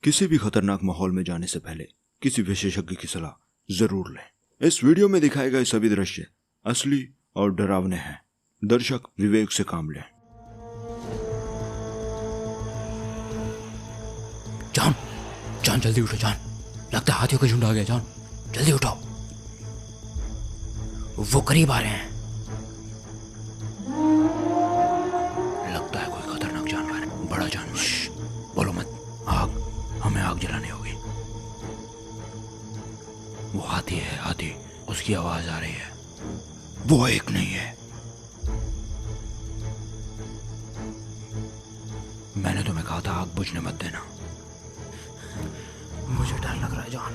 किसी भी खतरनाक माहौल में जाने से पहले किसी विशेषज्ञ की सलाह जरूर लें। इस वीडियो में दिखाए गए सभी दृश्य असली और डरावने हैं। दर्शक विवेक से काम लें। जान जान जल्दी उठो जान, लगता है हाथियों का झुंड आ गया। जान जल्दी उठो, वो करीब आ रहे हैं। लगता है कोई खतरनाक जानवर है, बड़ा जानवर। बोलो मत, आग, हमें आग जलानी होगी। वो हाथी है, हाथी, उसकी आवाज आ रही है। वो एक नहीं है। मैंने तुम्हें कहा था आग बुझने मत देना। मुझे डर लग रहा है जान,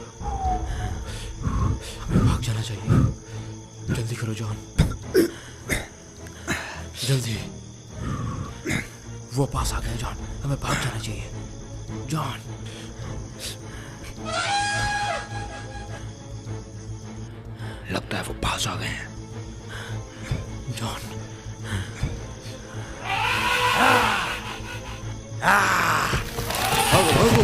हमें भाग जाना चाहिए। जल्दी करो जान, जल्दी। वो पास आ गए जान, हमें भाग जाना चाहिए जान। लगता है वो पास आ गए हैं जान। भागो भागो।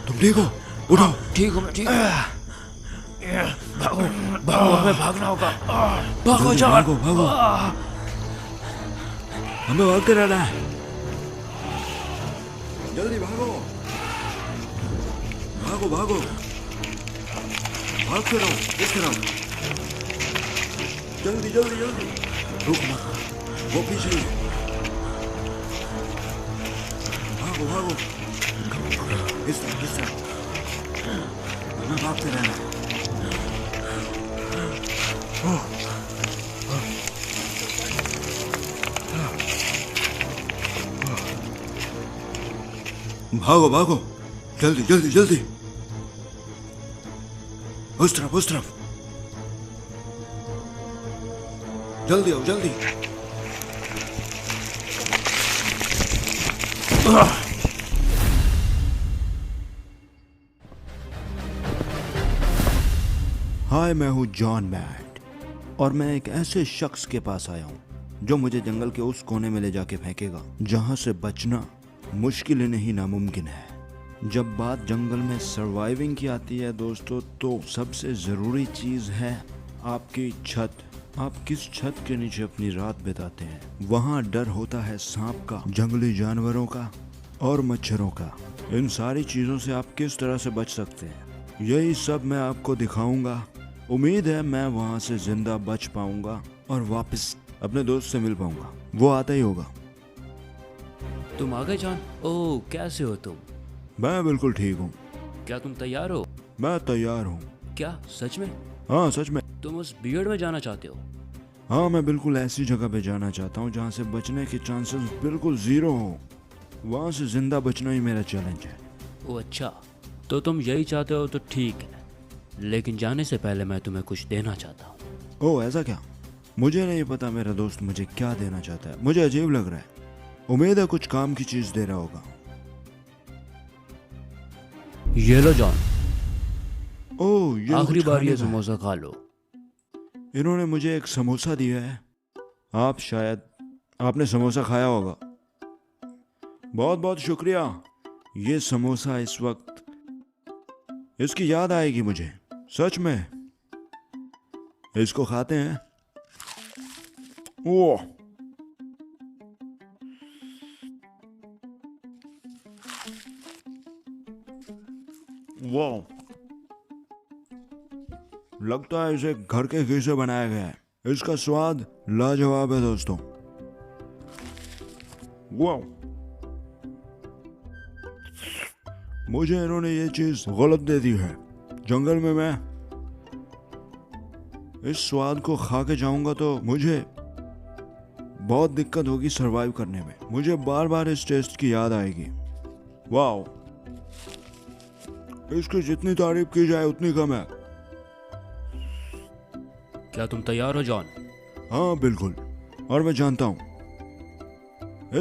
तुम ठीक हो? उठो। ठीक हूँ मैं, ठीक। भागो भागो, हमें भागना होगा। भागो जान, भागो भागो, हमें भागते रहना है। जल्दी भागो भागो भागो, भागते रहो इस तरफ। जल्दी जल्दी जल्दी, रुक मत, वो पीछे। भागो भागो, इस तरफ हमें भागते रहना है। भागो भागो, जल्दी जल्दी जल्दी, उस तरफ उस तरफ। जल्दी आओ जल्दी। हाय, मैं हूँ जॉन मैट और मैं एक ऐसे शख्स के पास आया हूँ जो मुझे जंगल के उस कोने में ले जाके फेंकेगा जहाँ से बचना मुश्किल ही नहीं नामुमकिन है। जब बात जंगल में सर्वाइविंग की आती है दोस्तों, तो सबसे ज़रूरी चीज़ है आपकी छत। आप किस छत के नीचे अपनी रात बिताते हैं। वहाँ डर होता है सांप का, जंगली जानवरों का और मच्छरों का। इन सारी चीज़ों से आप किस तरह से बच सकते हैं, यही सब मैं आपको दिखाऊंगा। उम्मीद है मैं वहाँ से जिंदा बच पाऊंगा और वापस अपने दोस्त से मिल पाऊंगा। वो आता ही होगा। तुम आ गए जान। ओह, कैसे हो तुम? मैं बिल्कुल ठीक हूँ। क्या तुम तैयार हो? मैं तैयार हूँ। क्या सच में? हाँ सच में। तुम उस बियर्ड में जाना चाहते हो? हाँ, मैं बिल्कुल ऐसी जगह पे जाना चाहता हूँ जहाँ से बचने के चांसेस बिल्कुल जीरो हो। वहाँ से जिंदा बचना ही मेरा चैलेंज है। ओह अच्छा, तो तुम यही चाहते हो तो ठीक है, लेकिन जाने से पहले मैं तुम्हें कुछ देना चाहता हूँ। ओह ऐसा क्या? मुझे नहीं पता मेरा दोस्त मुझे क्या देना चाहता है। मुझे अजीब लग रहा है। उम्मीद है कुछ काम की चीज दे रहा होगा। ये लो जॉन, ओह ये आखिरी कुछ बार खाने ये का है। समोसा खा लो। इन्होंने मुझे एक समोसा दिया है। आपने समोसा खाया होगा। बहुत बहुत शुक्रिया। ये समोसा इस वक्त इसकी याद आएगी मुझे, सच में। इसको खाते हैं। ओह वाह, लगता है इसे घर के घी से बनाया गया है। इसका स्वाद लाजवाब है दोस्तों। वाह, मुझे इन्होंने ये चीज गलत दे दी है। जंगल में मैं इस स्वाद को खा के जाऊंगा तो मुझे बहुत दिक्कत होगी सरवाइव करने में। मुझे बार बार इस टेस्ट की याद आएगी। वाह, इसकी जितनी तारीफ की जाए उतनी कम है। क्या तुम तैयार हो जॉन? हाँ बिल्कुल, और मैं जानता हूँ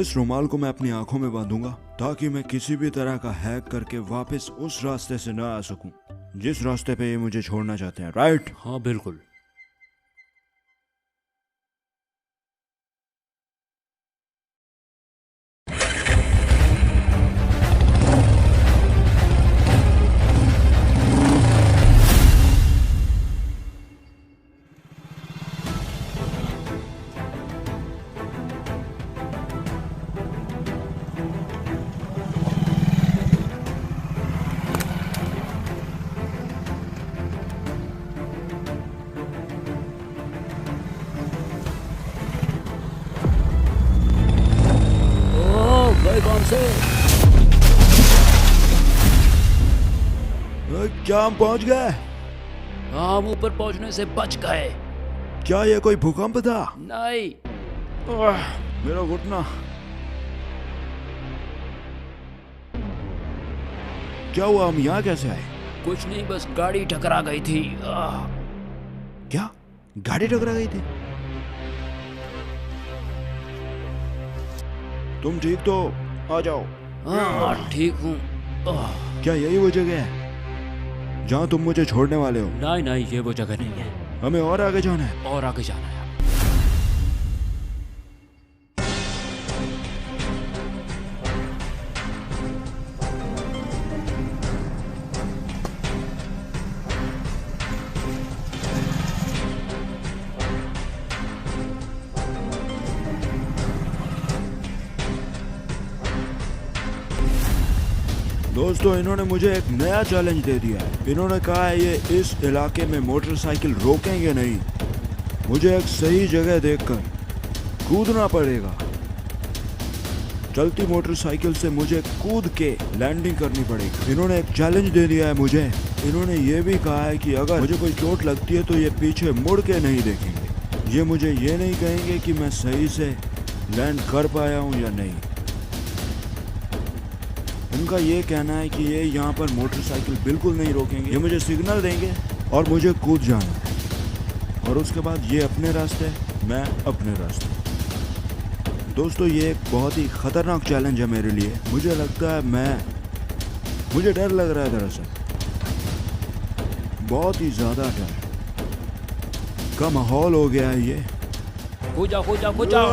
इस रुमाल को मैं अपनी आंखों में बांधूंगा ताकि मैं किसी भी तरह का हैक करके वापस उस रास्ते से न आ सकूं जिस रास्ते पे ये मुझे छोड़ना चाहते हैं। राइट? हाँ बिल्कुल। से। क्या हम पहुंच गए? हम ऊपर पहुंचने से बच गए। क्या ये कोई भूकंप था? नहीं, मेरा घुटना। क्या हुआ? हम यहाँ कैसे आए? कुछ नहीं, बस गाड़ी टकरा गई थी। क्या गाड़ी टकरा गई थी? तुम ठीक तो? आ जाओ। हाँ, ठीक हूँ। क्या यही वो जगह है जहाँ तुम मुझे छोड़ने वाले हो? नहीं नहीं, ये वो जगह नहीं है। हमें और आगे जाना है। और आगे जाना है। दोस्तों, इन्होंने मुझे एक नया चैलेंज दे दिया है। इन्होंने कहा है ये इस इलाके में मोटरसाइकिल रोकेंगे नहीं। मुझे एक सही जगह देखकर कूदना पड़ेगा। चलती मोटरसाइकिल से मुझे कूद के लैंडिंग करनी पड़ेगी। इन्होंने एक चैलेंज दे दिया है मुझे। इन्होंने ये भी कहा है कि अगर मुझे कोई चोट लगती है तो ये पीछे मुड़ के नहीं देखेंगे। ये मुझे ये नहीं कहेंगे कि मैं सही से लैंड कर पाया हूँ या नहीं। उनका ये कहना है कि ये यहाँ पर मोटरसाइकिल बिल्कुल नहीं रोकेंगे। ये मुझे सिग्नल देंगे और मुझे कूद जाना है, और उसके बाद ये अपने रास्ते, मैं अपने रास्ते। दोस्तों, ये एक बहुत ही खतरनाक चैलेंज है मेरे लिए। मुझे लगता है मुझे डर लग रहा है दरअसल, बहुत ही ज़्यादा डर का माहौल हो गया है ये। कूद जाओ, कूद जाओ, कूद जाओ।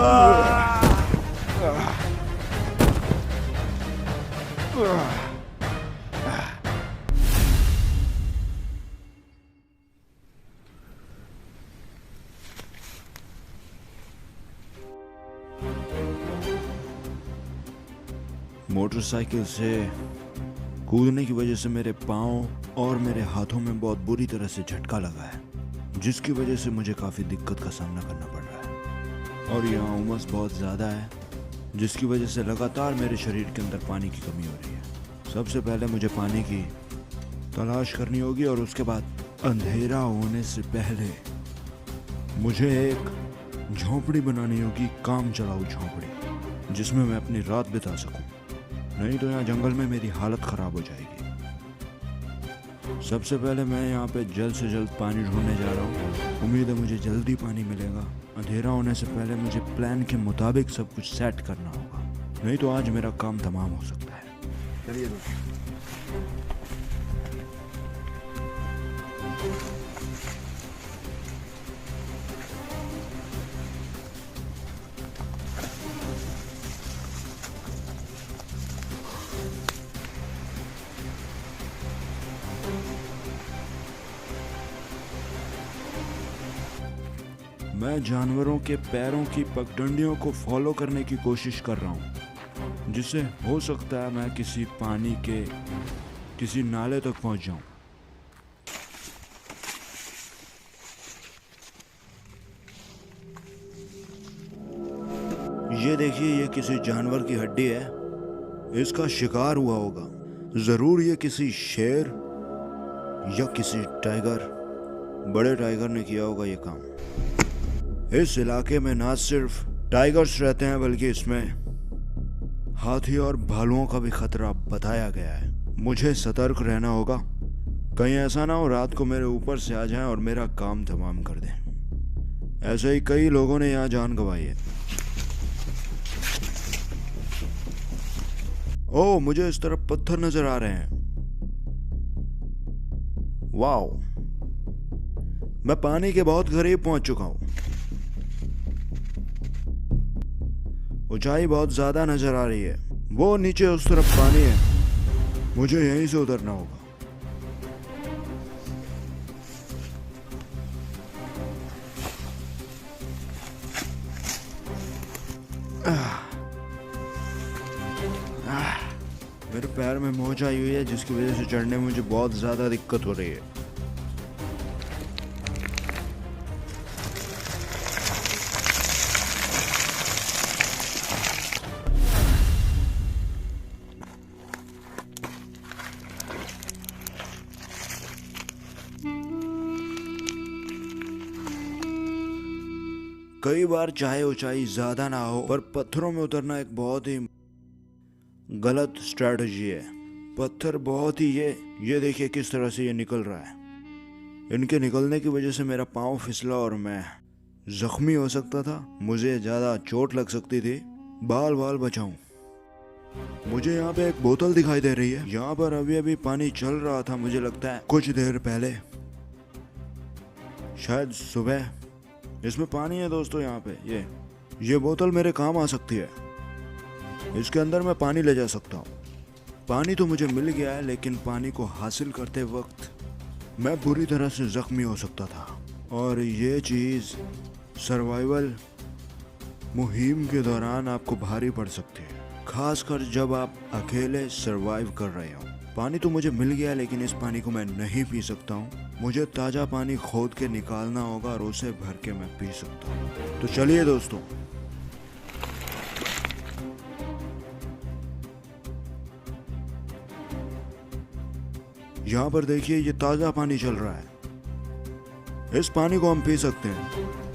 मोटरसाइकिल से कूदने की वजह से मेरे पाँव और मेरे हाथों में बहुत बुरी तरह से झटका लगा है, जिसकी वजह से मुझे काफ़ी दिक्कत का सामना करना पड़ रहा है। और यहाँ उमस बहुत ज़्यादा है, जिसकी वजह से लगातार मेरे शरीर के अंदर पानी की कमी हो रही है। सबसे पहले मुझे पानी की तलाश करनी होगी, और उसके बाद अंधेरा होने से पहले मुझे एक झोंपड़ी बनानी होगी, काम चलाऊ झोंपड़ी, जिसमें मैं अपनी रात बिता सकूं। नहीं तो यहाँ जंगल में मेरी हालत ख़राब हो जाएगी। सबसे पहले मैं यहाँ पे जल्द से जल्द पानी ढूंढने जा रहा हूँ। उम्मीद है मुझे जल्दी पानी मिलेगा। अंधेरा होने से पहले मुझे प्लान के मुताबिक सब कुछ सेट करना होगा, नहीं तो आज मेरा काम तमाम हो सकता है। चलिए दोस्तों। मैं जानवरों के पैरों की पगडंडियों को फॉलो करने की कोशिश कर रहा हूँ, जिससे हो सकता है मैं किसी पानी के किसी नाले तक पहुँच जाऊँ। ये देखिए, ये किसी जानवर की हड्डी है। इसका शिकार हुआ होगा। जरूर ये किसी शेर या किसी टाइगर, बड़े टाइगर ने किया होगा ये काम। इस इलाके में ना सिर्फ टाइगर्स रहते हैं, बल्कि इसमें हाथी और भालुओं का भी खतरा बताया गया है। मुझे सतर्क रहना होगा, कहीं ऐसा ना हो रात को मेरे ऊपर से आ जाएं और मेरा काम तमाम कर दें। ऐसे ही कई लोगों ने यहाँ जान गंवाई है। ओह, मुझे इस तरफ पत्थर नजर आ रहे हैं। वाओ, मैं पानी के बहुत करीब पहुंच चुका हूं। ऊंचाई बहुत ज्यादा नजर आ रही है। वो नीचे उस तरफ पानी है, मुझे यहीं से उतरना होगा। मेरे पैर में मोच आई हुई है, जिसकी वजह से चढ़ने में मुझे बहुत ज्यादा दिक्कत हो रही है। कई बार चाहे ऊंचाई ज्यादा ना हो, पर पत्थरों में उतरना एक बहुत ही गलत स्ट्रेटजी है। पत्थर बहुत ही ये देखिए किस तरह से ये निकल रहा है। इनके निकलने की वजह से मेरा पाँव फिसला और मैं जख्मी हो सकता था, मुझे ज्यादा चोट लग सकती थी। बाल बाल बचाऊं। मुझे यहाँ पे एक बोतल दिखाई दे रही है। यहाँ पर अभी अभी पानी चल रहा था, मुझे लगता है कुछ देर पहले, शायद सुबह। इसमें पानी है दोस्तों। यहाँ पे ये बोतल मेरे काम आ सकती है। इसके अंदर मैं पानी ले जा सकता हूँ। पानी तो मुझे मिल गया है, लेकिन पानी को हासिल करते वक्त मैं बुरी तरह से जख्मी हो सकता था। और ये चीज़ सर्वाइवल मुहिम के दौरान आपको भारी पड़ सकती है, खासकर जब आप अकेले सर्वाइव कर रहे हो। पानी तो मुझे मिल गया, लेकिन इस पानी को मैं नहीं पी सकता हूँ। मुझे ताज़ा पानी खोद के निकालना होगा और उसे भर के मैं पी सकता हूँ। तो चलिए दोस्तों, यहाँ पर देखिए ये ताज़ा पानी चल रहा है। इस पानी को हम पी सकते हैं।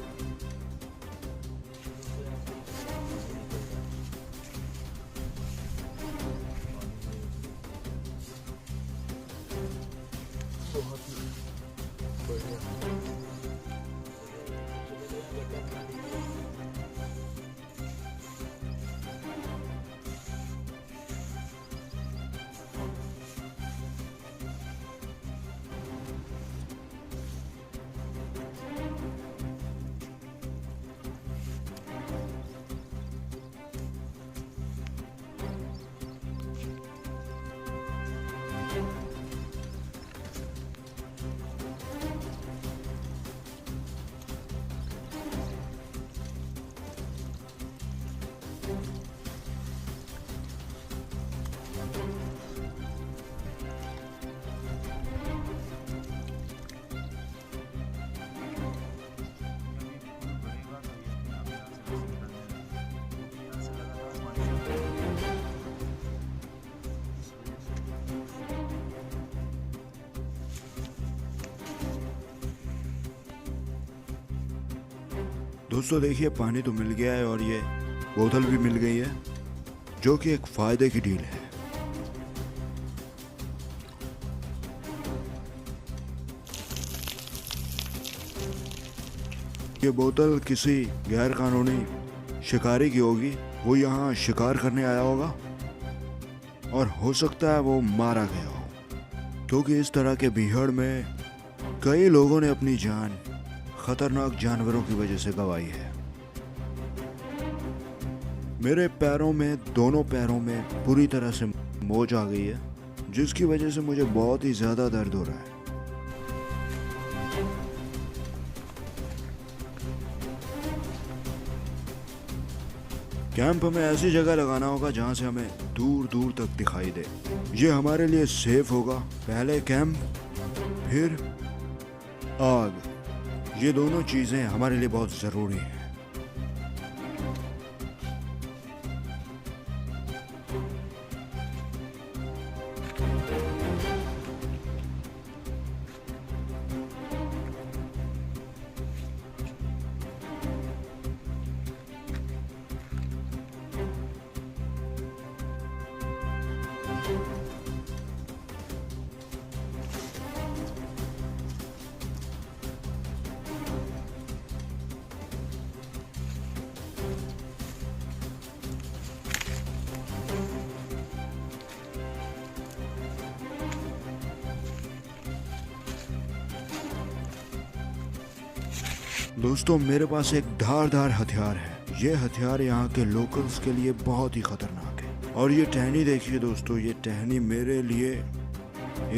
दोस्तों देखिए, पानी तो मिल गया है और ये बोतल भी मिल गई है, जो कि एक फायदे की डील है। ये बोतल किसी गैर कानूनी शिकारी की होगी। वो यहाँ शिकार करने आया होगा और हो सकता है वो मारा गया हो, क्योंकि इस तरह के बीहड़ में कई लोगों ने अपनी जान खतरनाक जानवरों की वजह से गंवाई है। मेरे पैरों में, दोनों पैरों में पूरी तरह से मोच आ गई है, जिसकी वजह से मुझे बहुत ही ज्यादा दर्द हो रहा है। कैंप हमें ऐसी जगह लगाना होगा जहां से हमें दूर दूर तक दिखाई दे। ये हमारे लिए सेफ होगा। पहले कैंप, फिर आग। ये दोनों चीजें हमारे लिए बहुत जरूरी हैं। दोस्तों, मेरे पास एक धारदार हथियार है। ये हथियार यहाँ के लोकल्स के लिए बहुत ही खतरनाक है। और ये टहनी देखिए दोस्तों, ये टहनी मेरे लिए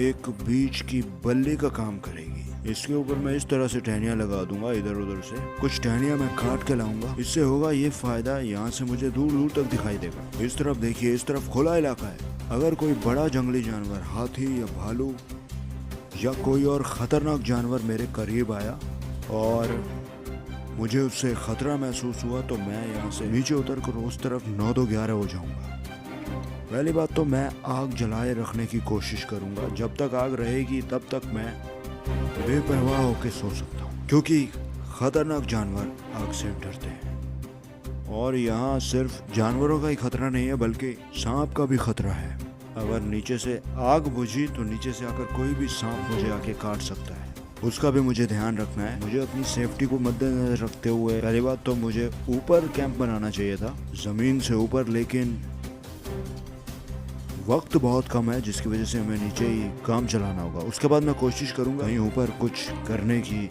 एक बीच की बल्ली का काम करेगी। इसके ऊपर मैं इस तरह से टहनियाँ लगा दूंगा, इधर उधर से कुछ टहनियाँ मैं काट के लाऊंगा। इससे होगा ये फायदा, यहाँ से मुझे दूर दूर तक दिखाई देगा। इस तरफ देखिए, इस तरफ खुला इलाका है। अगर कोई बड़ा जंगली जानवर, हाथी या भालू या कोई और खतरनाक जानवर मेरे करीब आया और मुझे उससे खतरा महसूस हुआ, तो मैं यहाँ से नीचे उतर कर उस तरफ 9-2-11 हो जाऊंगा। पहली बात तो मैं आग जलाए रखने की कोशिश करूंगा। जब तक आग रहेगी तब तक मैं बेपरवाह होकर सो सकता हूँ, क्योंकि खतरनाक जानवर आग से डरते हैं, और यहाँ सिर्फ जानवरों का ही खतरा नहीं है बल्कि सांप का भी खतरा है। अगर नीचे से आग बुझी तो नीचे से आकर कोई भी सांप मुझे आके काट सकता है, उसका भी मुझे ध्यान रखना है। मुझे अपनी सेफ्टी को मद्देनजर रखते हुए पहली बात तो मुझे ऊपर कैंप बनाना चाहिए था, जमीन से ऊपर, लेकिन वक्त बहुत कम है जिसकी वजह से हमें नीचे ही काम चलाना होगा। उसके बाद मैं कोशिश करूंगा कहीं ऊपर कुछ करने की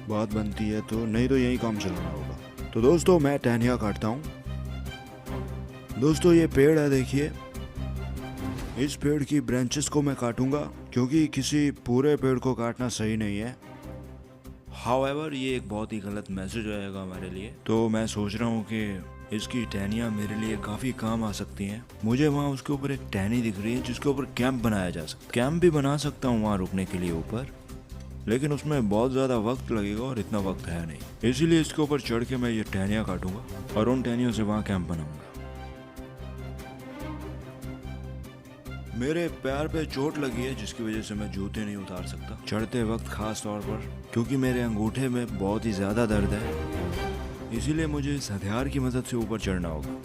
बात बनती है तो, नहीं तो यही काम चलाना होगा। तो दोस्तों मैं टहनियाँ काटता हूँ। दोस्तों ये पेड़ है, देखिए इस पेड़ की ब्रांचेस को मैं काटूंगा क्योंकि किसी पूरे पेड़ को काटना सही नहीं है। हाउएवर ये एक बहुत ही गलत मैसेज आएगा हमारे लिए, तो मैं सोच रहा हूँ कि इसकी टहनियाँ मेरे लिए काफ़ी काम आ सकती हैं। मुझे वहाँ उसके ऊपर एक टहनी दिख रही है जिसके ऊपर कैंप बनाया जा सकता है। कैंप भी बना सकता हूँ वहाँ रुकने के लिए ऊपर, लेकिन उसमें बहुत ज़्यादा वक्त लगेगा और इतना वक्त है नहीं, इसीलिए इसके ऊपर चढ़ के मैं ये टहनियाँ काटूंगा और उन टहनियों से वहाँ कैंप बनाऊंगा। मेरे पैर पे चोट लगी है जिसकी वजह से मैं जूते नहीं उतार सकता चढ़ते वक्त, खास तौर पर क्योंकि मेरे अंगूठे में बहुत ही ज़्यादा दर्द है, इसीलिए मुझे इस हथियार की मदद से ऊपर चढ़ना होगा।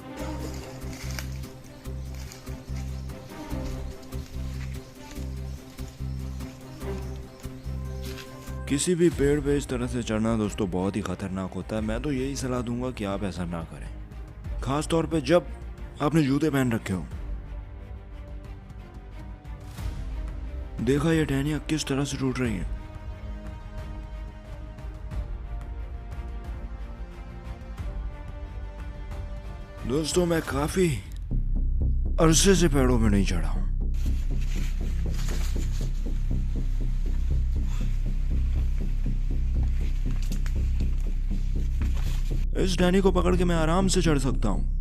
किसी भी पेड़ पे इस तरह से चढ़ना दोस्तों बहुत ही खतरनाक होता है। मैं तो यही सलाह दूंगा कि आप ऐसा ना करें, खास तौर पे जब आपने जूते पहन रखे हो। देखा ये टहनियाँ किस तरह से टूट रही हैं। दोस्तों मैं काफी अरसे से पेड़ों में नहीं चढ़ा हूं। इस टहनी को पकड़ के मैं आराम से चढ़ सकता हूं।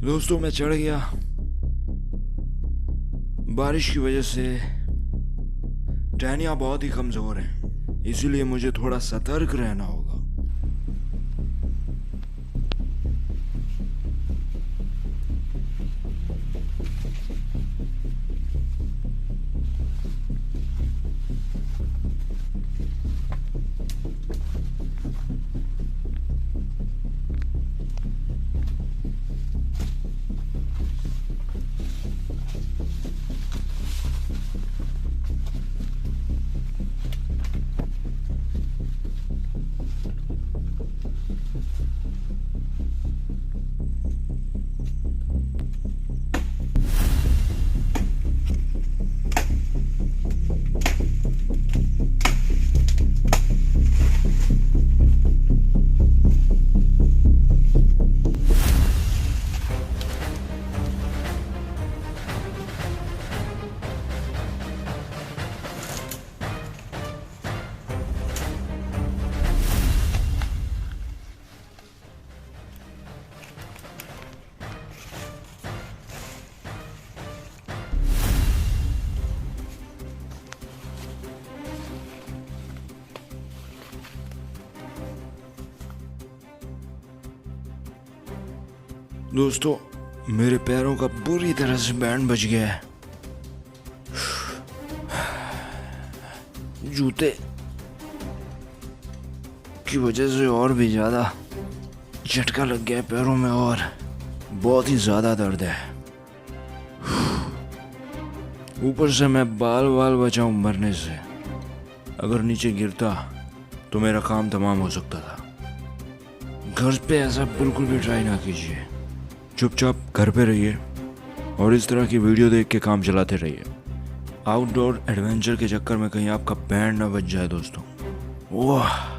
दोस्तों मैं चढ़ गया। बारिश की वजह से टहनियाँ बहुत ही कमजोर हैं, इसीलिए मुझे थोड़ा सतर्क रहना होगा। दोस्तों मेरे पैरों का बुरी तरह से बैंड बज गया है। जूते की वजह से और भी ज्यादा झटका लग गया है पैरों में, और बहुत ही ज्यादा दर्द है। ऊपर से मैं बाल बाल बचाऊं मरने से। अगर नीचे गिरता तो मेरा काम तमाम हो सकता था। घर पे ऐसा बिल्कुल भी ट्राई ना कीजिए। चुपचाप घर पे रहिए और इस तरह की वीडियो देख के काम चलाते रहिए। आउटडोर एडवेंचर के चक्कर में कहीं आपका बैंड ना बज जाए दोस्तों। वाह।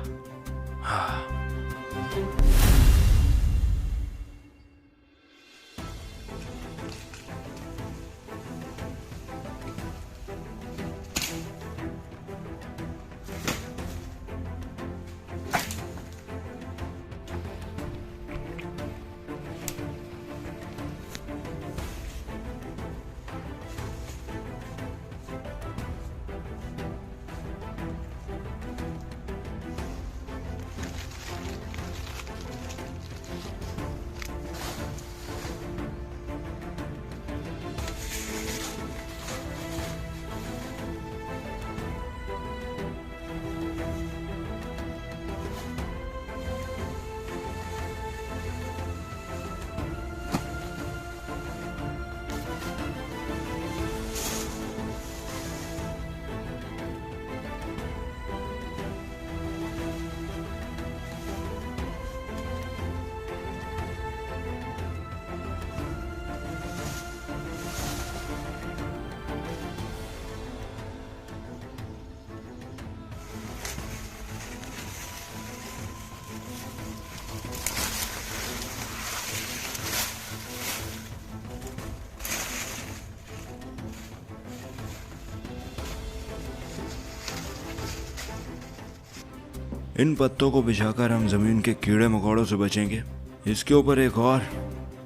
इन पत्तों को बिछाकर हम जमीन के कीड़े मकोड़ों से बचेंगे। इसके ऊपर एक और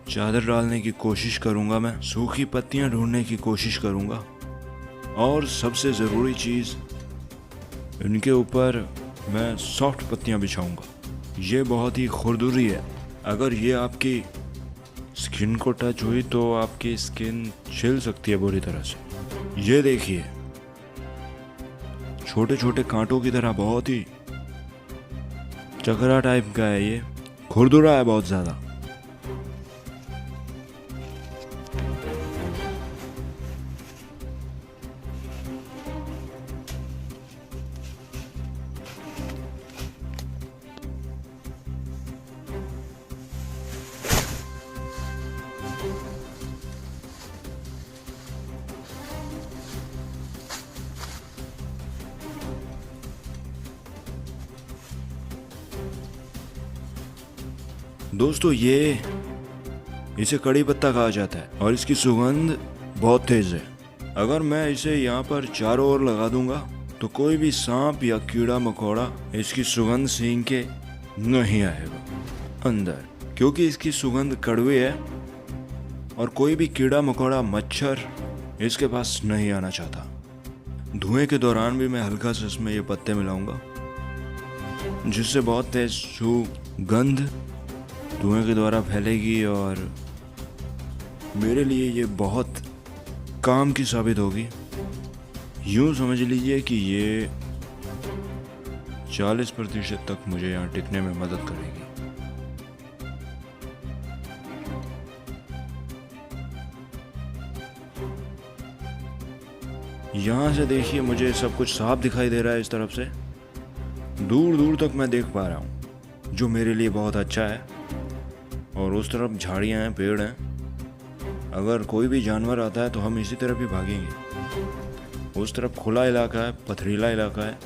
चादर डालने की कोशिश करूंगा। मैं सूखी पत्तियां ढूंढने की कोशिश करूंगा और सबसे ज़रूरी चीज़, इनके ऊपर मैं सॉफ्ट पत्तियां बिछाऊंगा। ये बहुत ही खुरदुरी है। अगर ये आपकी स्किन को टच हुई तो आपकी स्किन छिल सकती है बुरी तरह से। ये देखिए, छोटे छोटे कांटों की तरह बहुत ही चकरा टाइप का है। ये खुरदुरा है बहुत ज़्यादा। दोस्तों, इसे कड़ी पत्ता कहा जाता है और इसकी सुगंध बहुत तेज है। अगर मैं इसे यहाँ पर चारों ओर लगा दूंगा तो कोई भी सांप या कीड़ा मकोड़ा इसकी सुगंध सींघ के नहीं आएगा अंदर, क्योंकि इसकी सुगंध कड़वी है और कोई भी कीड़ा मकोड़ा मच्छर इसके पास नहीं आना चाहता। धुएं के दौरान भी मैं हल्का सा इसमें ये पत्ते मिलाऊंगा, जिससे बहुत तेज सुगंध धुएं के द्वारा फैलेगी और मेरे लिए ये बहुत काम की साबित होगी। यूं समझ लीजिए कि ये 40% तक मुझे यहाँ टिकने में मदद करेगी। यहाँ से देखिए, मुझे सब कुछ साफ दिखाई दे रहा है। इस तरफ से दूर दूर तक मैं देख पा रहा हूँ, जो मेरे लिए बहुत अच्छा है। और उस तरफ झाड़ियाँ हैं, पेड़ हैं। अगर कोई भी जानवर आता है तो हम इसी तरफ ही भागेंगे। उस तरफ खुला इलाका है, पथरीला इलाका है।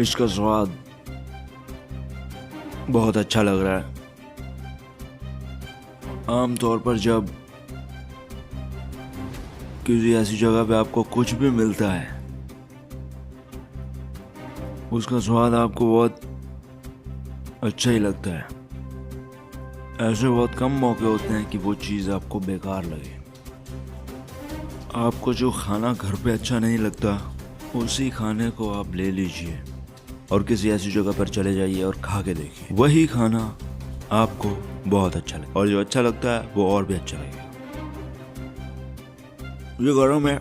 इसका स्वाद बहुत अच्छा लग रहा है। आमतौर पर जब किसी ऐसी जगह पे आपको कुछ भी मिलता है, उसका स्वाद आपको बहुत अच्छा ही लगता है। ऐसे बहुत कम मौके होते हैं कि वो चीज़ आपको बेकार लगे। आपको जो खाना घर पे अच्छा नहीं लगता, उसी खाने को आप ले लीजिए और किसी ऐसी जगह पर चले जाइए और खा के देखिए। वही खाना आपको बहुत अच्छा लगेगा और जो अच्छा लगता है वो और भी अच्छा लगेगा। ये गरम है।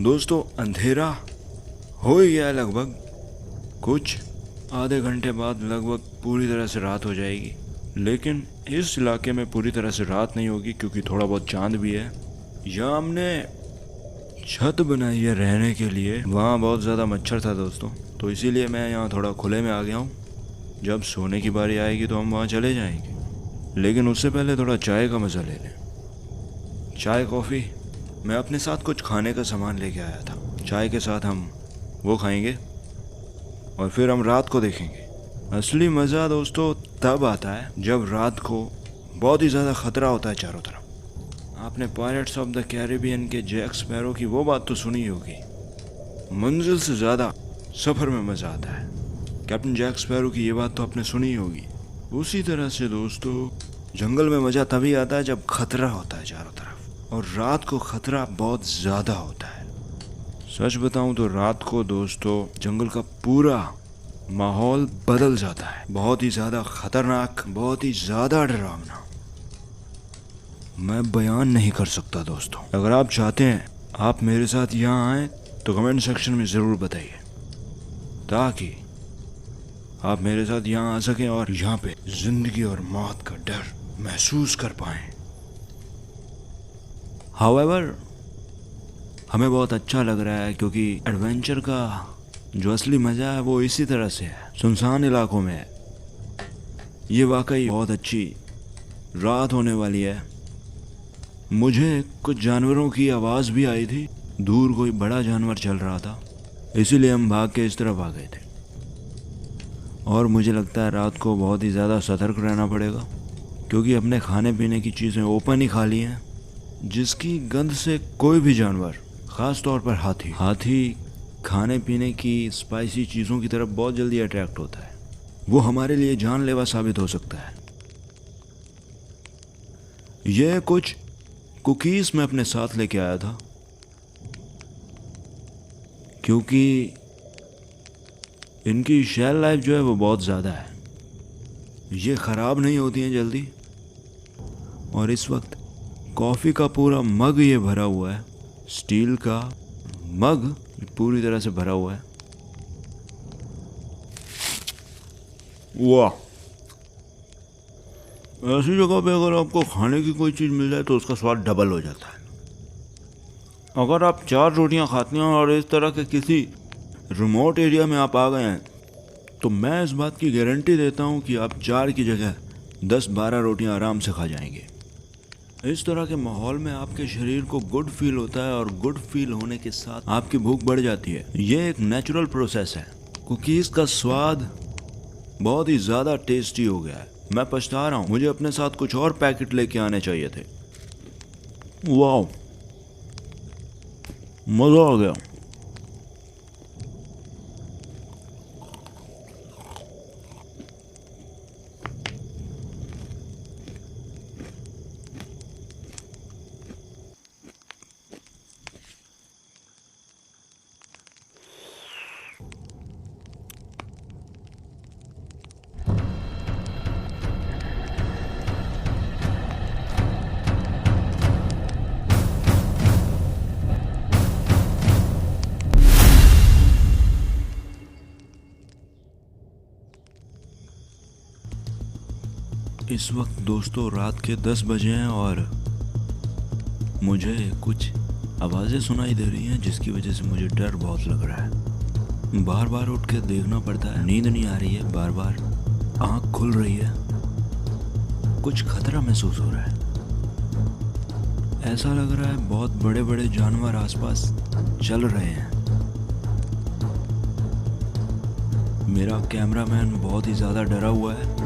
दोस्तों, अंधेरा हो ही गया है लगभग। कुछ आधे घंटे बाद लगभग पूरी तरह से रात हो जाएगी, लेकिन इस इलाके में पूरी तरह से रात नहीं होगी क्योंकि थोड़ा बहुत चांद भी है। यहाँ हमने छत बनाई है रहने के लिए। वहाँ बहुत ज़्यादा मच्छर था दोस्तों, तो इसीलिए मैं यहाँ थोड़ा खुले में आ गया हूँ। जब सोने की बारी आएगी तो हम वहाँ चले जाएंगे, लेकिन उससे पहले थोड़ा चाय का मज़ा ले लें। चाय कॉफ़ी। मैं अपने साथ कुछ खाने का सामान लेके आया था। चाय के साथ हम वो खाएंगे और फिर हम रात को देखेंगे। असली मज़ा दोस्तों तब आता है जब रात को बहुत ही ज़्यादा ख़तरा होता है चारों तरफ। आपने पायरेट्स ऑफ द कैरिबियन के जैक स्पैरो की वो बात तो सुनी होगी, मंजिल से ज़्यादा सफ़र में मज़ा आता है। कैप्टन जैक स्पैरो की ये बात तो आपने सुनी होगी। उसी तरह से दोस्तों जंगल में मज़ा तभी आता है जब खतरा होता है चारों तरफ, और रात को खतरा बहुत ज़्यादा होता है। सच बताऊं तो रात को दोस्तों जंगल का पूरा माहौल बदल जाता है। बहुत ही ज़्यादा खतरनाक, बहुत ही ज़्यादा डरावना। मैं बयान नहीं कर सकता दोस्तों। अगर आप चाहते हैं आप मेरे साथ यहाँ आएँ तो कमेंट सेक्शन में ज़रूर बताइए, ताकि आप मेरे साथ यहाँ आ सकें और यहाँ पे ज़िंदगी और मौत का डर महसूस कर पाएँ। हाउएवर हमें बहुत अच्छा लग रहा है क्योंकि एडवेंचर का जो असली मज़ा है वो इसी तरह से है, सुनसान इलाकों में है। ये वाकई बहुत अच्छी रात होने वाली है। मुझे कुछ जानवरों की आवाज़ भी आई थी। दूर कोई बड़ा जानवर चल रहा था, इसीलिए हम भाग के इस तरफ आ गए थे। और मुझे लगता है रात को बहुत ही ज़्यादा सतर्क रहना पड़ेगा, क्योंकि अपने खाने पीने की चीज़ें ओपन ही खा ली हैं, जिसकी गंध से कोई भी जानवर, ख़ास तौर पर हाथी खाने पीने की स्पाइसी चीज़ों की तरफ बहुत जल्दी अट्रैक्ट होता है। वो हमारे लिए जानलेवा साबित हो सकता है। ये कुछ कुकीज़ मैं अपने साथ लेके आया था, क्योंकि इनकी शेल लाइफ जो है वो बहुत ज़्यादा है। ये ख़राब नहीं होती हैं जल्दी। और इस वक्त कॉफ़ी का पूरा मग ये भरा हुआ है, स्टील का मग पूरी तरह से भरा हुआ है। वाह, ऐसी जगह पे अगर आपको खाने की कोई चीज़ मिल जाए तो उसका स्वाद डबल हो जाता है। अगर आप 4 रोटियां खाती हैं और इस तरह के किसी रिमोट एरिया में आप आ गए हैं, तो मैं इस बात की गारंटी देता हूं कि आप 4 की जगह 10-12 रोटियां आराम से खा जाएंगे। इस तरह के माहौल में आपके शरीर को गुड फील होता है, और गुड फील होने के साथ आपकी भूख बढ़ जाती है। ये एक नेचुरल प्रोसेस है। कुकीज़ का स्वाद बहुत ही ज़्यादा टेस्टी हो गया है। मैं पछता रहा हूँ, मुझे अपने साथ कुछ और पैकेट लेके आने चाहिए थे। वाह, मज़ा आ गया। इस वक्त दोस्तों रात के 10 बजे हैं और मुझे कुछ आवाज़ें सुनाई दे रही हैं, जिसकी वजह से मुझे डर बहुत लग रहा है। बार बार उठ के देखना पड़ता है, नींद नहीं आ रही है, बार बार आँख खुल रही है, कुछ खतरा महसूस हो रहा है। ऐसा लग रहा है बहुत बड़े बड़े जानवर आसपास चल रहे हैं। मेरा कैमरामैन बहुत ही ज़्यादा डरा हुआ है।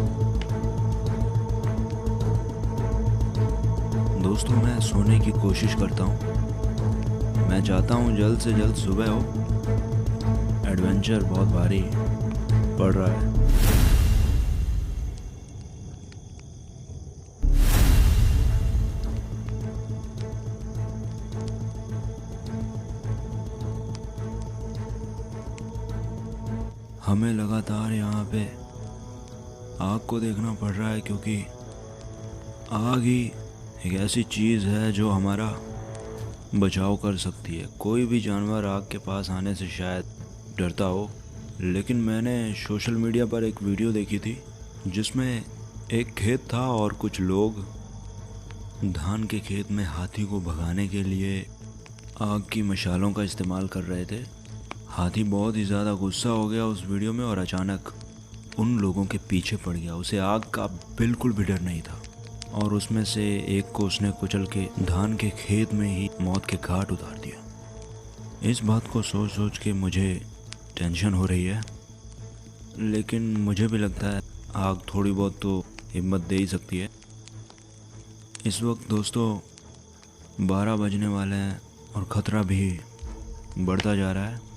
दोस्तों मैं सोने की कोशिश करता हूँ। मैं चाहता हूँ जल्द से जल्द सुबह हो। एडवेंचर बहुत भारी पड़ रहा है। हमें लगातार यहाँ पे आग को देखना पड़ रहा है, क्योंकि आग ही एक ऐसी चीज़ है जो हमारा बचाव कर सकती है। कोई भी जानवर आग के पास आने से शायद डरता हो, लेकिन मैंने सोशल मीडिया पर एक वीडियो देखी थी जिसमें एक खेत था और कुछ लोग धान के खेत में हाथी को भगाने के लिए आग की मशालों का इस्तेमाल कर रहे थे। हाथी बहुत ही ज़्यादा गुस्सा हो गया उस वीडियो में और अचानक उन लोगों के पीछे पड़ गया। उसे आग का बिल्कुल भी डर नहीं था और उसमें से एक को उसने कुचल के धान के खेत में ही मौत के घाट उतार दिया। इस बात को सोच सोच के मुझे टेंशन हो रही है, लेकिन मुझे भी लगता है आग थोड़ी बहुत तो हिम्मत दे ही सकती है। इस वक्त दोस्तों 12 बजने वाले हैं और ख़तरा भी बढ़ता जा रहा है।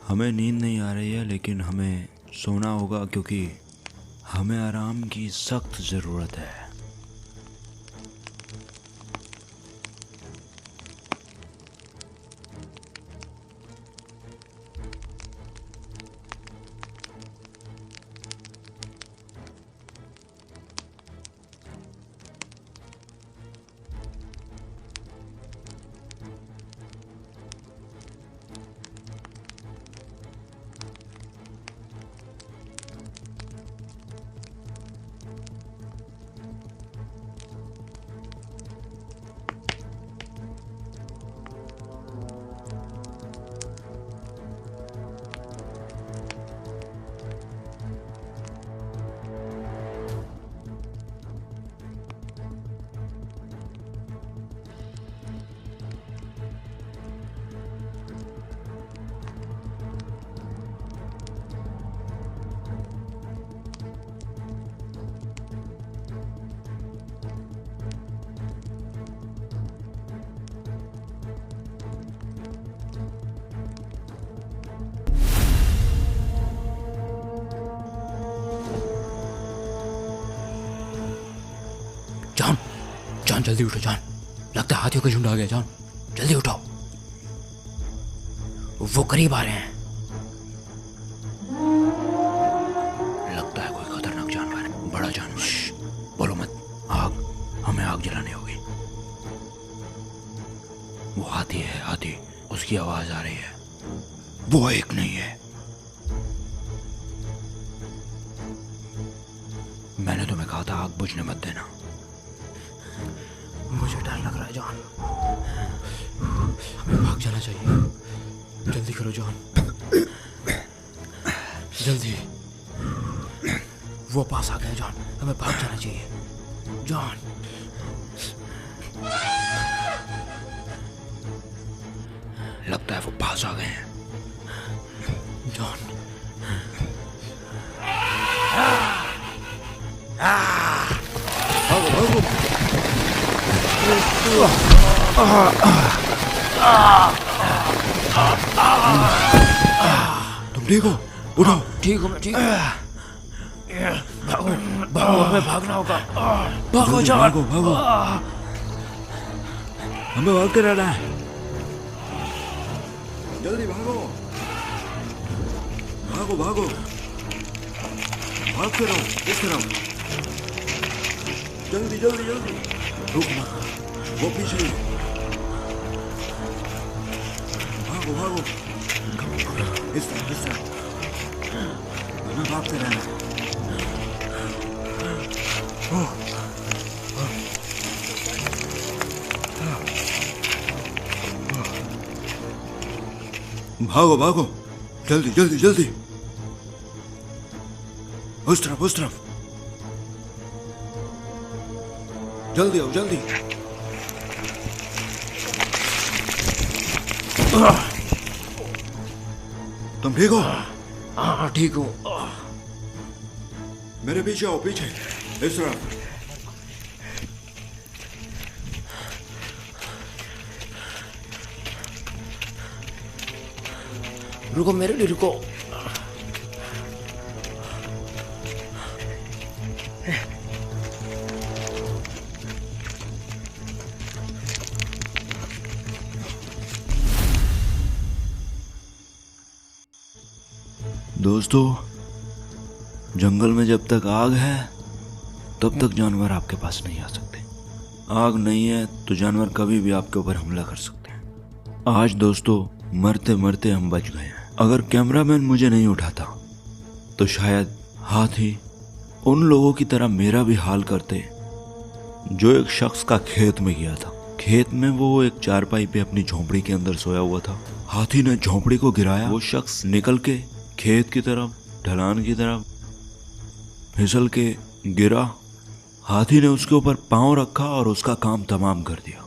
हमें नींद नहीं आ रही है, लेकिन हमें सोना होगा क्योंकि हमें आराम की सख्त ज़रूरत है। जान जल्दी उठो जान, लगता है हाथियों का झुंड आ गया। जान जल्दी उठो, वो करीब आ रहे हैं। लगता है कोई खतरनाक जानवर है, बड़ा जानवर। बोलो मत। आग, हमें आग जलानी होगी। वो हाथी है, हाथी, उसकी आवाज आ रही है। वो एक नहीं है। मैंने तुम्हें कहा था आग बुझने मत देना। मुझे डर लग रहा है जान, हमें भाग जाना चाहिए। जल्दी करो जान, जल्दी। वो पास आ गए जान, हमें भाग जाना चाहिए जान। लगता है वो पास आ गए हैं जान। भागो भागो। तुम ठीक हो? उठो। ठीक हूँ मैं, ठीक। भागो भागो, हमें भागना होगा। भागो जान, भागो भागो, हमें भागते रहना है। जल्दी भागो भागो भागो, भागते रहो, देखते रहो। जल्दी जल्दी जल्दी, रुक मत, वो पीछे ही। भागो भागो, इस तरह हमें भागते रहना है। भागो भागो, जल्दी जल्दी जल्दी, उस तरफ उस तरफ, जल्दी आओ जल्दी। तुम ठीक हो? हाँ ठीक हूँ। मेरे पीछे आओ, पीछे, इस तरफ। रुको, मेरे लिए रुको। दोस्तों, जंगल में जब तक आग है तब तक जानवर आपके पास नहीं आ सकते। आग नहीं है तो जानवर कभी भी आपके ऊपर हमला कर सकते हैं। आज दोस्तों, मरते मरते हम बच गए हैं। अगर कैमरामैन मुझे नहीं उठाता तो शायद हाथी उन लोगों की तरह मेरा भी हाल करते जो एक शख्स का खेत में गया था। खेत में वो एक चारपाई पे अपनी झोंपड़ी के अंदर सोया हुआ था। हाथी ने झोंपड़ी को गिराया, वो शख्स निकल के खेत की तरफ, ढलान की तरफ फिसल के गिरा। हाथी ने उसके ऊपर पांव रखा और उसका काम तमाम कर दिया।